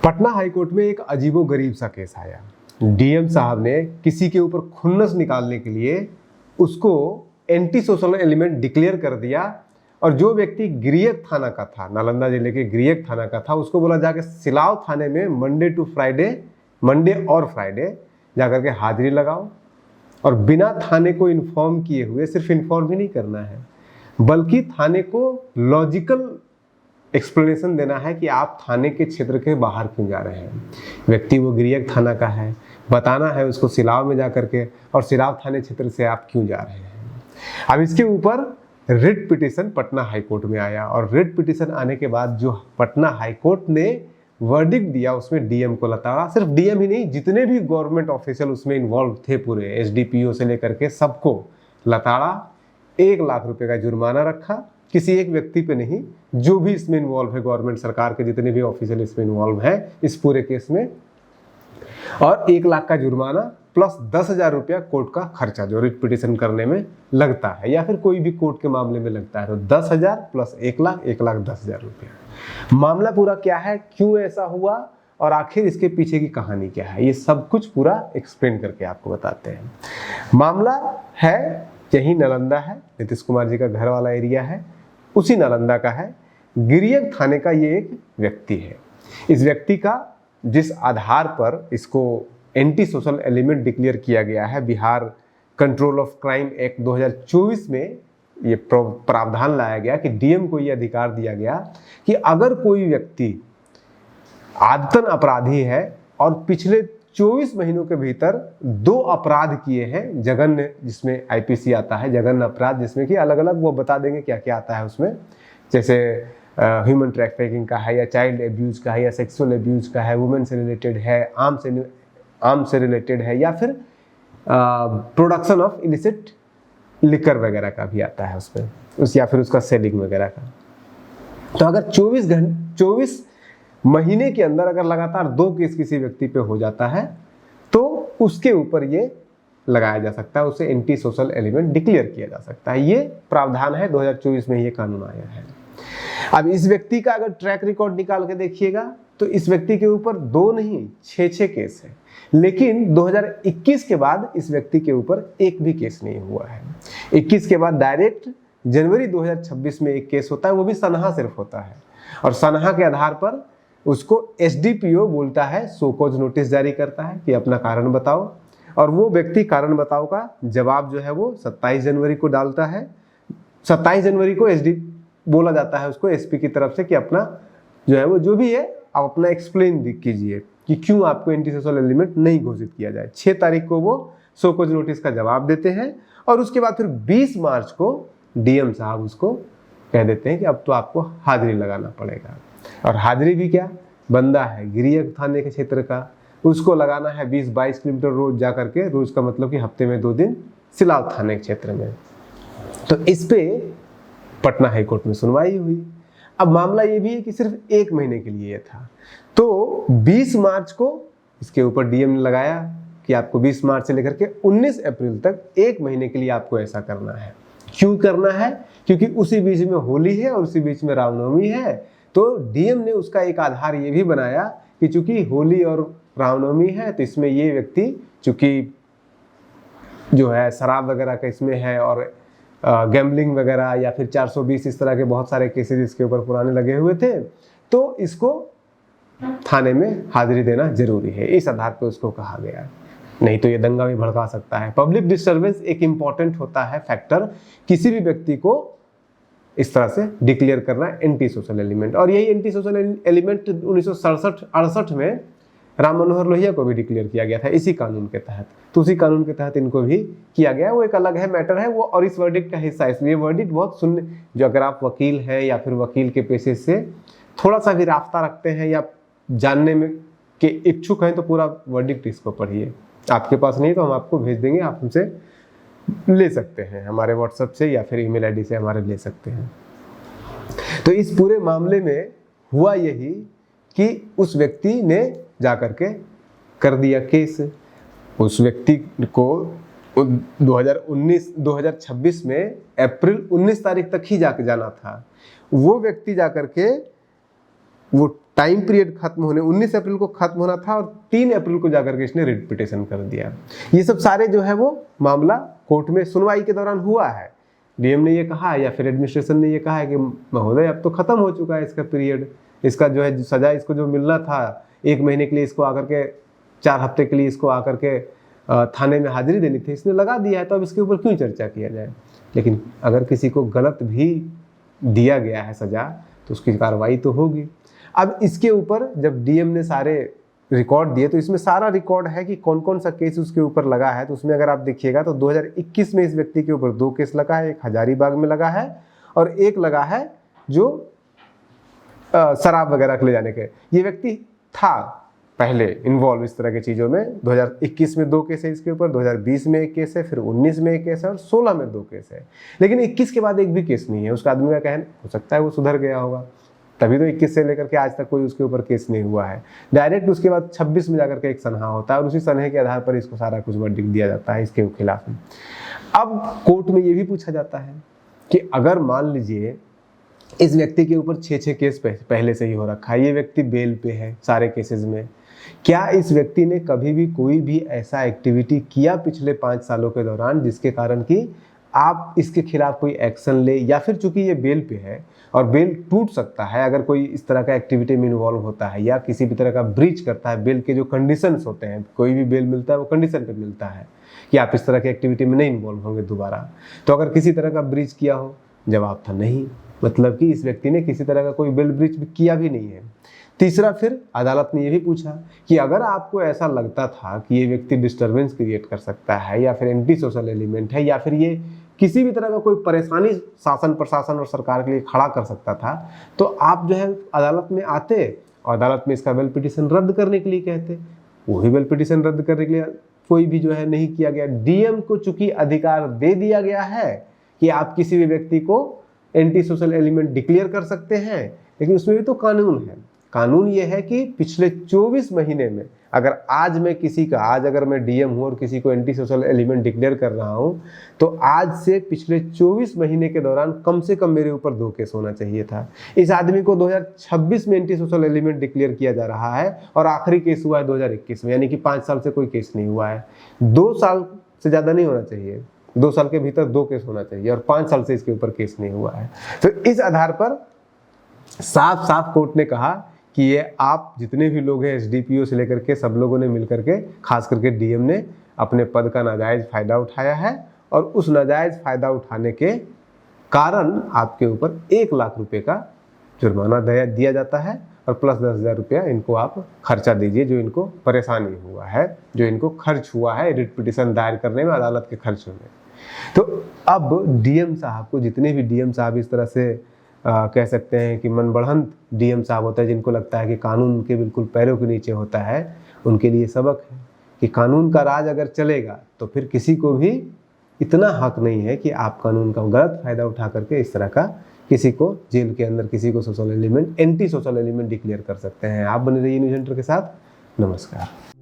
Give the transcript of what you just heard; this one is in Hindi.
पटना हाईकोर्ट में एक अजीबोगरीब सा केस आया। डीएम साहब ने किसी के ऊपर खुन्नस निकालने के लिए उसको एंटी सोशल एलिमेंट डिक्लेयर कर दिया, और जो व्यक्ति गिरियक थाना का था, नालंदा जिले के गिरियक थाना का था, उसको बोला जाके सिलाव थाने में मंडे और फ्राइडे जाकर के हाजिरी लगाओ, और बिना थाने को इन्फॉर्म किए हुए, सिर्फ इन्फॉर्म ही नहीं करना है बल्कि थाने को लॉजिकल एक्सप्लेनेशन देना है कि आप थाने के क्षेत्र के बाहर क्यों जा रहे हैं। व्यक्ति वो गिरियक थाना का है, बताना है उसको सिलाव में जा करके, और सिलाव थाने क्षेत्र से आप क्यों जा रहे हैं। अब इसके ऊपर रिट पिटीशन पटना हाईकोर्ट में आया, और रिट पिटीशन आने के बाद जो पटना हाईकोर्ट ने वर्डिक्ट दिया उसमें डीएम को लताड़ा, सिर्फ डीएम ही नहीं, जितने भी गवर्नमेंट ऑफिशियल उसमें इन्वॉल्व थे पूरे एसडीपीओ से लेकर के सबको लताड़ा। 1 लाख रुपए का जुर्माना रखा, किसी एक व्यक्ति पे नहीं, जो भी इसमें इन्वॉल्व है, गवर्नमेंट सरकार के जितने भी ऑफिशियल इसमें इन्वॉल्व है इस पूरे केस में, और 1 लाख का जुर्माना प्लस 10,000 रुपया कोर्ट का खर्चा जो रिट पिटीशन करने में लगता है या फिर कोई भी कोर्ट के मामले में लगता है। तो 10,000 प्लस 1 लाख, 1,10,000 रुपया। मामला पूरा क्या है, क्यों ऐसा हुआ, और आखिर इसके पीछे की कहानी क्या है, ये सब कुछ पूरा एक्सप्लेन करके आपको बताते हैं। मामला है यही नालंदा है, नीतीश कुमार जी का घर वाला एरिया है, उसी नालंदा का है। गिरियक थाने का ये एक व्यक्ति है। इस व्यक्ति का जिस आधार पर इसको एंटी सोशल एलिमेंट डिक्लेयर किया गया है, Bihar control of crime act 2024 में ये प्रावधान लाया गया कि डीएम को ये अधिकार दिया गया कि अगर कोई व्यक्ति आदतन अपराधी है और पिछले 24 महीनों के भीतर 2 अपराध किए हैं जघन्य, जिसमें आईपीसी आता है जघन्य अपराध, जिसमें कि अलग अलग वो बता देंगे क्या क्या आता है उसमें, जैसे ह्यूमन ट्रैफिकिंग का है, या चाइल्ड एब्यूज का है, या सेक्सुअल एब्यूज का है, वुमेन से रिलेटेड है, आर्म से रिलेटेड है, या फिर प्रोडक्शन ऑफ इलिसिट लिकर वगैरह का भी आता है उसमें, या फिर उसका सेलिंग वगैरह का। तो अगर 24 महीने के अंदर अगर लगातार 2 केस किसी व्यक्ति पे हो जाता है तो उसके ऊपर ये लगाया जा सकता है, उसे एंटी सोशल एलिमेंट डिक्लेयर किया जा सकता है। ये प्रावधान है, 2024 में ये कानून आया है। अब इस व्यक्ति का अगर ट्रैक रिकॉर्ड निकाल के देखिएगा तो इस व्यक्ति के ऊपर 2 नहीं 6 केस है, लेकिन 2021 के बाद इस व्यक्ति के ऊपर एक भी केस नहीं हुआ है। 21 के बाद डायरेक्ट जनवरी 2026 में एक केस होता है, वो भी सनहा सिर्फ होता है, और सनहा के आधार पर उसको एसडीपीओ बोलता है, शो कॉज नोटिस जारी करता है कि अपना कारण बताओ, और वो व्यक्ति कारण बताओ का जवाब जो है वो 27 जनवरी को डालता है। 27 जनवरी को एसडी बोला जाता है उसको एसपी की तरफ से कि अपना जो है वो जो भी है आप अपना एक्सप्लेन कीजिए कि क्यों आपको एंटी सोशल एलिमेंट नहीं घोषित किया जाए। 6 तारीख को वो शो कॉज नोटिस का जवाब देते हैं, और उसके बाद फिर 20 मार्च को डीएम साहब उसको कह देते हैं कि अब तो आपको हाजिरी लगाना पड़ेगा। और हाजिरी भी क्या, बंदा है गिरियक थाने के क्षेत्र का, उसको लगाना है 20-22 किलोमीटर रोज जा करके, रोज का मतलब कि हफ्ते में 2 दिन सिलाव थाने के क्षेत्र में। तो इस पे पटना हाईकोर्ट में सुनवाई हुई। अब मामला ये भी है कि सिर्फ 1 महीने के लिए था, तो 20 मार्च को इसके ऊपर डीएम ने लगाया कि आपको 20 मार्च से लेकर के 19 अप्रैल तक 1 महीने के लिए आपको ऐसा करना है। क्यों करना है, क्योंकि उसी बीच में होली है और उसी बीच में रामनवमी है। तो डीएम ने उसका एक आधार ये भी बनाया कि चूंकि होली और रामनवमी है तो इसमें ये व्यक्ति चूंकि जो है शराब वगैरह का इसमें है, और गैम्बलिंग वगैरह या फिर 420 इस तरह के बहुत सारे केसेस इसके ऊपर पुराने लगे हुए थे, तो इसको थाने में हाजिरी देना जरूरी है। इस आधार पर उसको कहा गया, नहीं तो ये दंगा भी भड़का सकता है। पब्लिक डिस्टर्बेंस एक इंपॉर्टेंट होता है फैक्टर, किसी भी व्यक्ति को इस तरह से डिक्लेयर करना एंटी सोशल एलिमेंट। और यही एंटी सोशल एलिमेंट 1967-68 में राम मनोहर लोहिया को भी डिक्लेयर किया गया था इसी कानून के तहत। तो उसी कानून के तहत इनको भी किया गया, वो एक अलग है मैटर है वो, और इस वर्डिक्ट का हिस्सा है। इसलिए वर्डिक्ट बहुत सुनने, जो अगर आप वकील हैं या फिर वकील के पेशे से थोड़ा सा भी रास्ता रखते हैं या जानने में के इच्छुक हैं तो पूरा वर्डिक्ट इसको पढ़िए। आपके पास नहीं तो हम आपको भेज देंगे, आप हमसे ले सकते हैं, हमारे व्हाट्सएप से या फिर ईमेल आईडी से हमारे ले सकते हैं। तो इस पूरे मामले में हुआ यही कि उस व्यक्ति ने जाकर के कर दिया केस। उस व्यक्ति को 2026 में अप्रैल 19 तारीख तक ही जाके जाना था। वो व्यक्ति जाकर के वो टाइम पीरियड खत्म होने 19 अप्रैल को खत्म होना था और 3 अप्रैल को जाकर के इसने रिट पिटीशन कर दिया। ये सब सारे जो है वो मामला कोर्ट में सुनवाई के दौरान हुआ है। डीएम ने ये कहा है या फिर एडमिनिस्ट्रेशन ने ये कहा है कि महोदय अब तो खत्म हो चुका है इसका पीरियड, इसका जो है सजा इसको जो मिलना था 1 महीने के लिए इसको आकर के 4 हफ्ते के लिए इसको आकर के थाने में हाजिरी देनी थी, इसने लगा दिया है, तो अब इसके ऊपर क्यों चर्चा किया जाए। लेकिन अगर किसी को गलत भी दिया गया है सजा तो उसकी कार्रवाई तो होगी। अब इसके ऊपर जब डीएम ने सारे रिकॉर्ड दिए तो इसमें सारा रिकॉर्ड है कि कौन कौन सा केस उसके ऊपर लगा है। तो उसमें अगर आप देखिएगा तो 2021 में इस व्यक्ति के ऊपर 2 केस लगा है, एक हजारीबाग में लगा है और एक लगा है जो शराब वगैरह के ले जाने के। ये व्यक्ति था पहले इन्वॉल्व इस तरह की चीज़ों में। 2021 में 2 केस है इसके ऊपर, 2020 में 1 केस है, फिर 19 में 1 केस है और 16 में 2 केस है। लेकिन 21 के बाद एक भी केस नहीं है। उसका आदमी का कहना हो सकता है वो सुधर गया होगा, तभी तो 21 से लेकर के आज तक कोई उसके ऊपर केस नहीं हुआ है। डायरेक्ट उसके बाद 26 में जाकर के एक सनहा होता है और उसी सनहे के आधार पर इसको सारा कुछ वर्डिक्ट दिया जाता है इसके खिलाफ। अब कोर्ट में ये भी पूछा जाता है कि अगर मान लीजिए इस व्यक्ति के ऊपर 6 केस पहले से ही हो रखा है, ये व्यक्ति बेल पे है सारे केसेस में, क्या इस व्यक्ति ने कभी भी कोई भी ऐसा एक्टिविटी किया पिछले 5 सालों के दौरान जिसके कारण कि आप इसके खिलाफ कोई एक्शन ले, या फिर चूंकि ये बेल पे है और बेल टूट सकता है अगर कोई इस तरह का एक्टिविटी में इन्वॉल्व होता है या किसी भी तरह का ब्रीच करता है। बेल के जो कंडीशंस होते हैं, कोई भी बेल मिलता है वो कंडीशन पे मिलता है कि आप इस तरह की एक्टिविटी में नहीं इन्वॉल्व होंगे दोबारा। तो अगर किसी तरह का ब्रीच किया हो, जवाब था नहीं, मतलब कि इस व्यक्ति ने किसी तरह का कोई बेल ब्रीच किया भी नहीं है। तीसरा, फिर अदालत ने यह भी पूछा कि अगर आपको ऐसा लगता था कि ये व्यक्ति डिस्टर्बेंस क्रिएट कर सकता है या फिर एंटी सोशल एलिमेंट है या फिर ये किसी भी तरह का कोई परेशानी शासन प्रशासन और सरकार के लिए खड़ा कर सकता था, तो आप जो है अदालत में आते और अदालत में इसका बेल पिटीशन रद्द करने के लिए कहते। वही बेल पिटीशन रद्द करने के लिए कोई भी जो है नहीं किया गया। डीएम को चूंकि अधिकार दे दिया गया है कि आप किसी भी व्यक्ति को एंटी सोशल एलिमेंट डिक्लेयर कर सकते हैं, लेकिन उसमें भी तो कानून है। कानून ये है कि पिछले 24 महीने में अगर आज अगर मैं डीएम हूं और किसी को एंटी सोशल एलिमेंट डिक्लेयर कर रहा हूं, तो आज से पिछले 24 महीने के दौरान कम से कम मेरे ऊपर 2 केस होना चाहिए था। इस आदमी को 2026 में एंटी सोशल एलिमेंट डिक्लेयर किया जा रहा है और आखिरी केस हुआ है 2021 में, यानी कि 5 साल से कोई केस नहीं हुआ है। 2 साल से ज़्यादा नहीं होना चाहिए, 2 साल के भीतर 2 केस होना चाहिए और 5 साल से इसके ऊपर केस नहीं हुआ है। तो इस आधार पर साफ साफ कोर्ट ने कहा कि ये आप जितने भी लोग हैं एसडीपीओ से लेकर के सब लोगों ने मिलकर के, खास करके डीएम ने अपने पद का नाजायज फायदा उठाया है और उस नाजायज फायदा उठाने के कारण आपके ऊपर 1 लाख रुपए का जुर्माना दिया जाता है और प्लस 10,000 रुपया इनको आप खर्चा दीजिए जो इनको परेशानी हुआ है, जो इनको खर्च हुआ है रिट पिटीशन दायर करने में, अदालत के खर्चों में। तो अब डीएम साहब को, जितने भी डीएम साहब इस तरह से कह सकते हैं कि मन बढ़ंत डीएम साहब होता है, जिनको लगता है कि कानून उनके बिल्कुल पैरों के नीचे होता है, उनके लिए सबक है कि कानून का राज अगर चलेगा तो फिर किसी को भी इतना हक नहीं है कि आप कानून का गलत फायदा उठा करके इस तरह का किसी को जेल के अंदर, किसी को social element, anti social element declare कर सकते हैं। आप बने रहिए न्यूज़ सेंटर के साथ। नमस्कार।